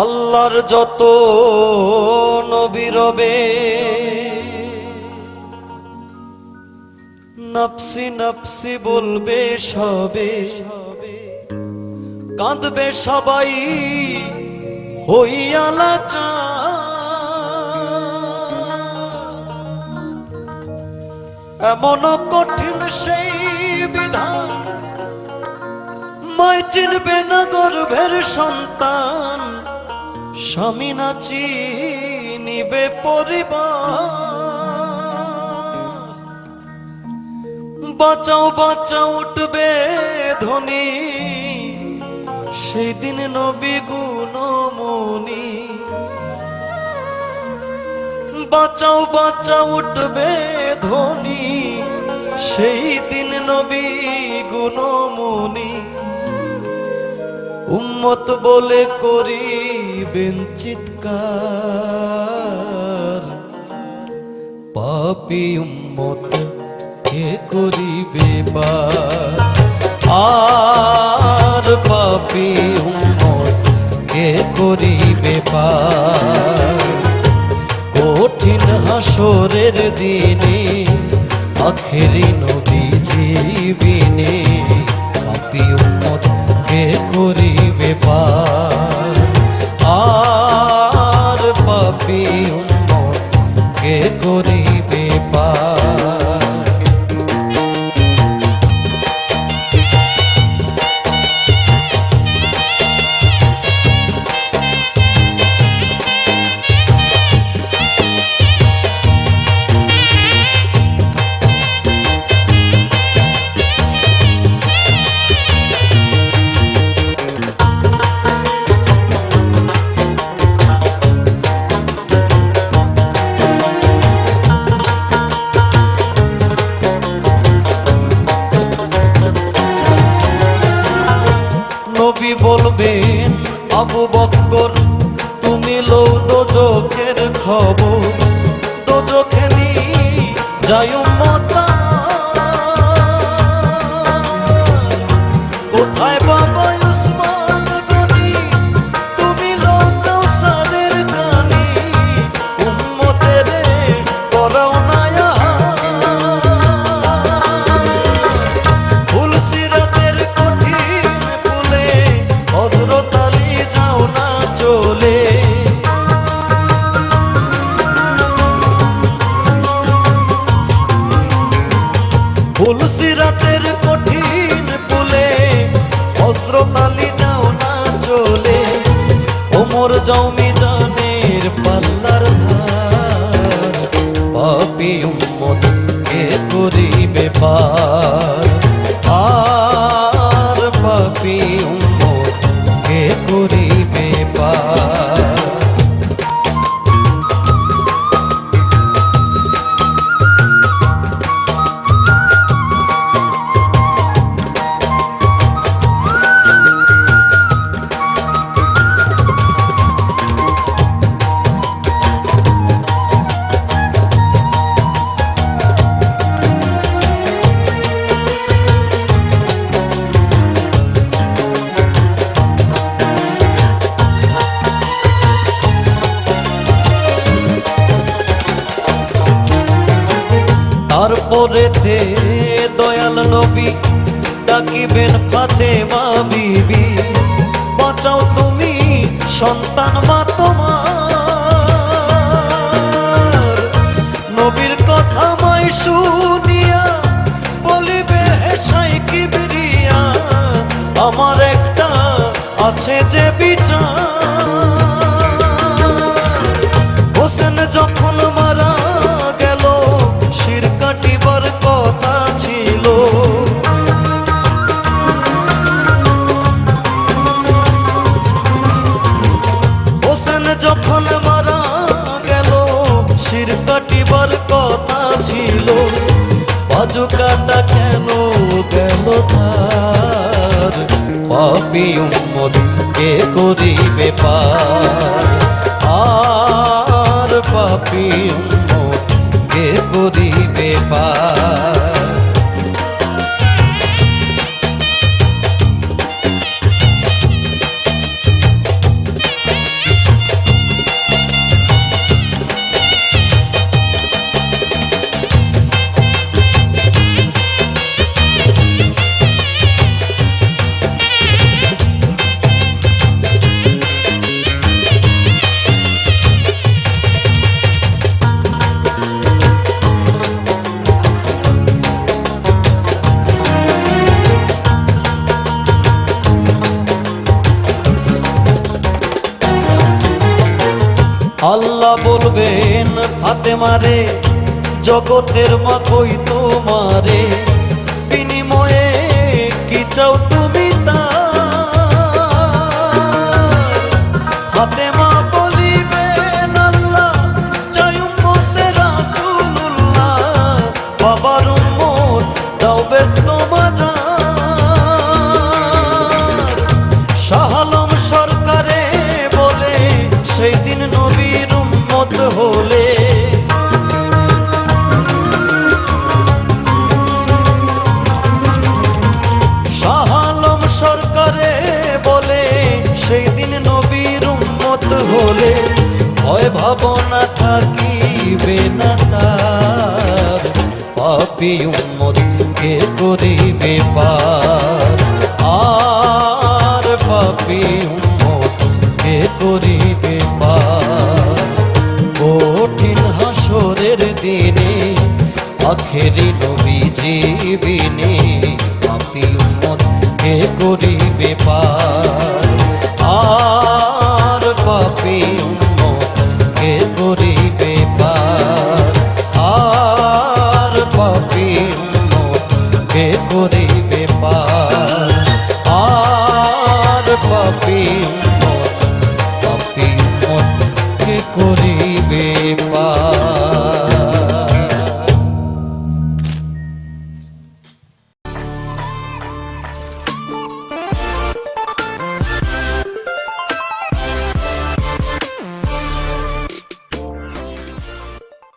আল্লাহর যত নবী রবে নফসি নফসি বলবে সবে, কাঁদবে সবাই হইয়া লাচার। এমন কঠিন সেই বিধান, মায় চিনবে না গর্ভের সন্তান, স্বামী না চিনিবে পরিবার। বাঁচাও বাঁচাও উঠবে ধ্বনি, সেই দিন নবী গুণমণি। বাঁচাও বাঁচাও উঠবে ধ্বনি, সেই দিন নবী গুণমণি। উম্মত বলে করিবেন চিৎকার, পাপী উম্মত কে করিবে পার। আর পাপী উম্মত কে করিবে পার। কঠিন হাসরের দিনে আখেরি নবীজি বিনে, পাপী উম্মত কে করিবে পার। আর পাপী উম্মত কে করিবে পার। নবী বলবেন আবু বকর, তুমি লও দোজখের খবর। দোজখে নি যায় উম্মত আমার, কোথায় বাবা উসমান গনি, তুমি লও কাউসারের গানি। উম্মতের করাও না ফুল সিরাতের কঠিন পুলে, হযরত আলী যাও না চলে। ফুল সিরাতের কঠিন পুলে, হযরত আলী যাও না চলে। ওমর যাও মিজানের পাল্লার ধার, পাপী উম্মত কে করিবে পার। আর পাপী উম্মত কে করিবে পার। তারপরেতে দয়াল নবী ডাকিবেন ফাতেমা বিবি, বাঁচাও তুমি সন্তান মা তোমার। নবীর কথা মাই শুনিয়া বলিবে হেসাই কিবরিয়া, আমার একটা আছে যে বিচার। হোসেন যখন মারা গেল, শির কাটিবার কথা ছিল। হোসেন যখন মারা গেল, শির কাটিবার কথা ছিল। বাজু কাটা কেন গেল তার, পাপী উম্মত কে করিবে পার। আর পাপী উম্মত কে করিবে পার। ফাতেমারে জগতের মা কই তোমারে, বিনিময়ে কি চাও তুমি তা? ফাতেমা বলিবেন আল্লাহ চাই উম্মতে রাসূলুল্লাহ, বাবার উম্মত দাও ব্যস্ত মাজার। শাহ আলম সরকারে বলে সেই দিন নবীর উম্মত হলে, শাহ আলম সরকারে বলে সেই দিন নবীর উম্মত হলে, ভয় ভাবনা থাকিবে না তার, পাপী উম্মত কে করিবে পার? আর পাপী উম্মত কে করিবে পার? কঠিন হাসরের দিনে আখেরি নবীজি বিনে, পাপী উম্মত কে করিবে পার? আর পাপী উম্মত কে করিবে পার? আর পাপী উম্মত কে করিবে পার? আর পাপী